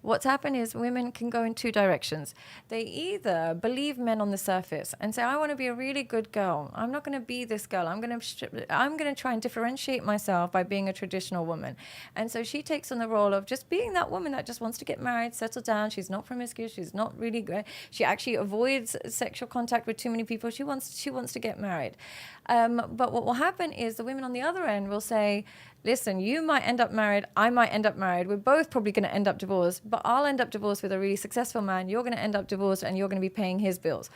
what's happened is women can go in two directions. They either believe men on the surface and say, I want to be a really good girl. I'm not going to be this girl. I'm going to try and differentiate myself by being a traditional woman. And so she takes on the role of just being that woman that just wants to get married, settle down. She's not promiscuous. She's not really good. She actually avoids sexual contact with too many people. She wants to get married. But what will happen is the women on the other end will say, listen, you might end up married, I might end up married, we're both probably going to end up divorced, but I'll end up divorced with a really successful man, you're going to end up divorced and you're going to be paying his bills.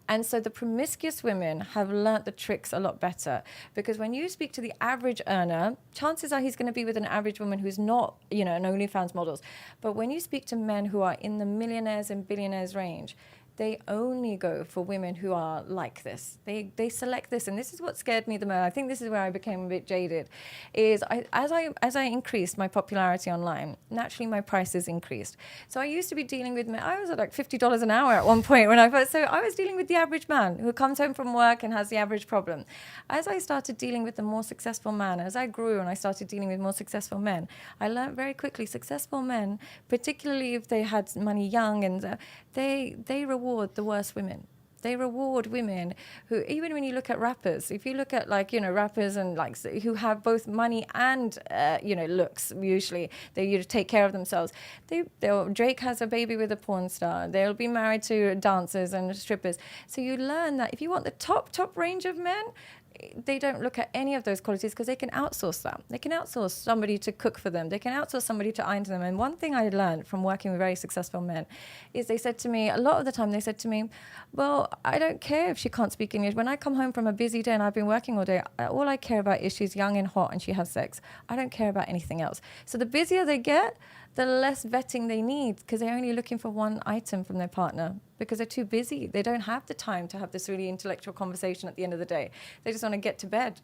And so the promiscuous women have learnt the tricks a lot better, because when you speak to the average earner, chances are he's going to be with an average woman who's not, an OnlyFans models. But when you speak to men who are in the millionaires and billionaires range, they only go for women who are like this. They select this, and this is what scared me the most. I think this is where I became a bit jaded. As I increased my popularity online, naturally my prices increased. So I used to be dealing with men. I was at like $50 an hour at one point when I first. So I was dealing with the average man who comes home from work and has the average problem. As I started dealing with the more successful man, as I grew and I started dealing with more successful men, I learned very quickly successful men, particularly if they had money young, and they reward the worst women. They reward women who, even when you look at rappers, if you look at rappers and who have both money and looks, usually they take care of themselves. Drake has a baby with a porn star. They'll be married to dancers and strippers. So you learn that if you want the top range of men, they don't look at any of those qualities because they can outsource that. They can outsource somebody to cook for them. They can outsource somebody to iron to them. And one thing I learned from working with very successful men is they said to me, a lot of the time they said to me, well, I don't care if she can't speak English. When I come home from a busy day and I've been working all day, all I care about is she's young and hot and she has sex. I don't care about anything else. So the busier they get, the less vetting they need, because they're only looking for one item from their partner because they're too busy. They don't have the time to have this really intellectual conversation at the end of the day. They just want to get to bed.